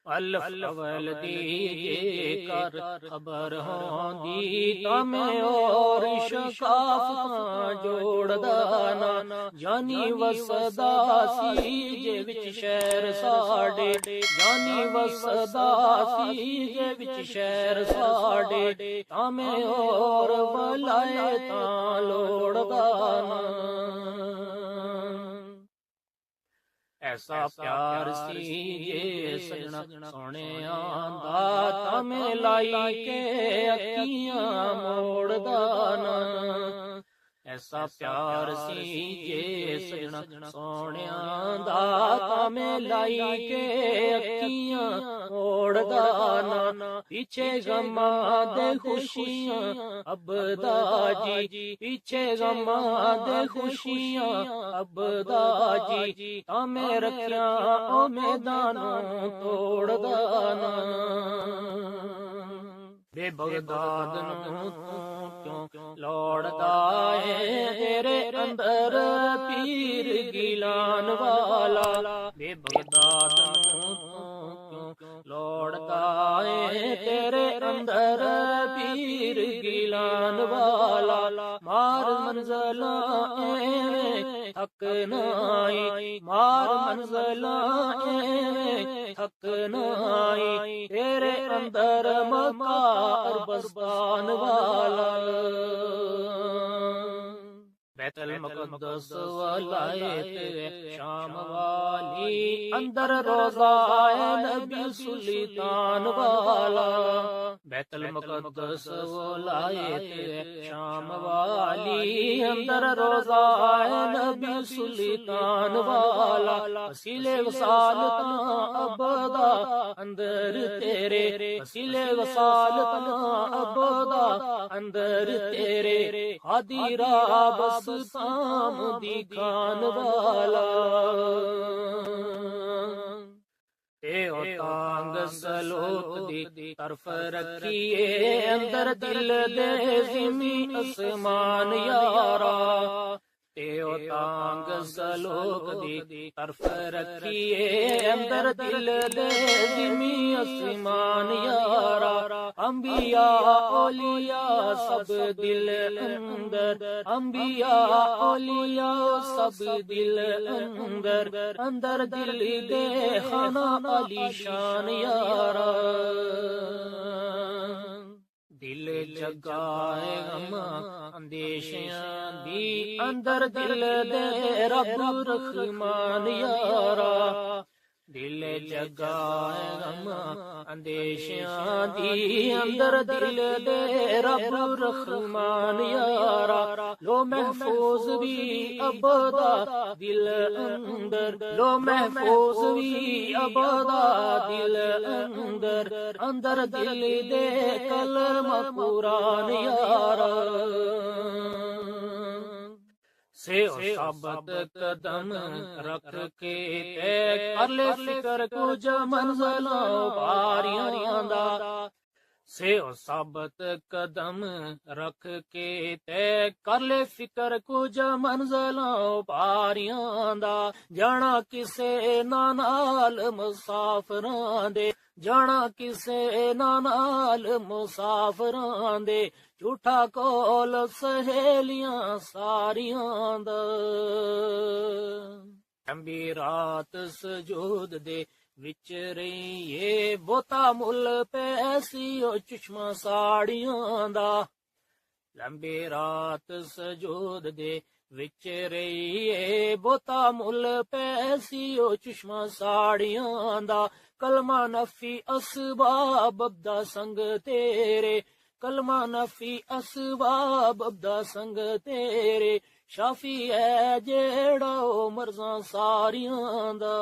ਅਲਫ ਅਵਲ ਦੀ ਜੇਕਰ ਖਬਰ ਹੋਂਦੀ ਤਾਂ ਮੈਂ ਔਰ ਸ਼ਕਾਫ ਜੋੜਦਾ ਨਾ। ਜਾਨੀ ਵਸਦਾ ਸੀ ਜੇ ਵਿੱਚ ਸ਼ਹਿਰ ਸਾਡੇ, ਜਾਨੀ ਵਸਦਾ ਸੀ ਜੇ ਵਿੱਚ ਸ਼ਹਿਰ ਸਾਡੇ, ਤਾਂ ਮੈਂ ਔਰ ਵਲਾਏ ਤਾਂ ਲੋੜਦਾ ਨਾ। ਐਸਾ ਪਿਆਰ ਸੀ ਜੇ ਸਜਣਾ ਸੋਹਣਿਆਂ ਦਾ, ਤਾਂ ਮੈਂ ਲਾਈ ਕੇ ਅੱਖੀਆਂ ਮੋੜਦਾ ਨਾ। ਐਸਾ ਪਿਆਰ ਸੀ ਜੇ ਸਜਣਾ ਸੋਹਣਿਆਂ ਦਾ, ਤਾਂ ਮੈਂ ਲਾਈ ਕੇ ਅੱਖੀਆਂ ਮੋੜਦਾ ਨਾ। ਪਿੱਛੇ ਗਮਾਂ ਦੇ ਖੁਸ਼ੀਆਂ ਅਬਦਾ ਜੀ, ਪਿੱਛੇ ਗਮਾਂ ਦੇ ਖੁਸ਼ੀਆਂ ਅਬਦਾ ਜੀ, ਤਾਂ ਮੈਂ ਰੱਖਿਆ ਉਹ ਮੈਦਾਨੋਂ ਤੋੜਦਾ ਨਾ। ਬੇ ਬਗਦਾਦ ਨੂੰ ਤੂੰ ਕਿਉਂ ਲੋੜਦਾ ਏ, ਤੇਰੇ ਅੰਦਰ ਪੀਰ ਗਿਲਾਨ ਵਾਲਾ। ਬੇ ਬਗਦਾਦ ਨੂੰ ਤੂੰ ਕਿਉਂ ਲੋੜਦਾ ਏ, ਤੇਰੇ ਅੰਦਰ ਪੀਰ ਗਿਲਾਨ ਵਾਲਾ। ਮਾਰ ਮੰਜ਼ਲਾਂ ਐਵੇਂ ਥੱਕ ਨਾ ਆਈ, ਮਾਰ ਮੰਜ਼ਲਾਂ ਐਵੇਂ ਥੱਕ ਨਾ ਆਈ, ਤੇਰੇ ਅੰਦਰ ਮੱਕਾ ਅਰਬਸਤਾਨ ਵਾਲਾ। बैतुल मुक़द्दस वलायत शाम वाली, अंदर रोज़ा नबी सुल्तान वाला। बैतुल मुक़द्दस वलायत शाम वाली, अंदर रोज़ा नबी सुल्तान वाला। वसीले वसाल ता अबदा अंदर तेरे, वसीले वसाल ता अबदा अंदर तेरे, हादिरा बस साम दी खान वाला। ते ओ तांग सलोक दी तरफ रखिए, अंदर दिल दे ज़िमी आसमान यारा। ते ओ तांग सलोक दी तरफ रखिए, अंदर दिल दे ज़िमी आसमान यारा। अंबिया औलिया सब दिल अंदर, अंबिया औलिया सब दिल अंदर, अंदर दिल दे खाना आलीशान यारा। दिल जगाए गम अंदेशियां दी, अंदर दिल दे रब रहमान यारा। दिल जगाए गम अंदेशियां दी, अंदर दिल दे रब रहमान यारा। लो महफूज भी अबदा दिल अंदर, लो महफूज भी अबदा दिल अंदर, अंदर दिल दे कलमा कुरान यारा। से साबत कदम रख के तय कर ले फिक्र कुछ मंज़िलों बारियां दा। से साबत कदम रख के तय कर ले फिक्र कुछ मंज़िलों बारियां दा। जाना किसे नाल मुसाफरां दे, जाना किसे नाल मुसाफरां दे, झूठा कोल सहेलियां सारियां दा। लंबी रात सजूद दे विच रहिए, बोता मुल पैसी ओ चश्मा साड़ियां दा। लंबी रात सजूद दे विच रहिए, बोता मुल पैसी ओ चश्मा साड़ियां दा। कलमा नफी असबाब दा संग तेरे, कलमा नफी असबाब दा संग तेरे, शाफी है जेड़ा ओ मर्ज़ां सारियां दा।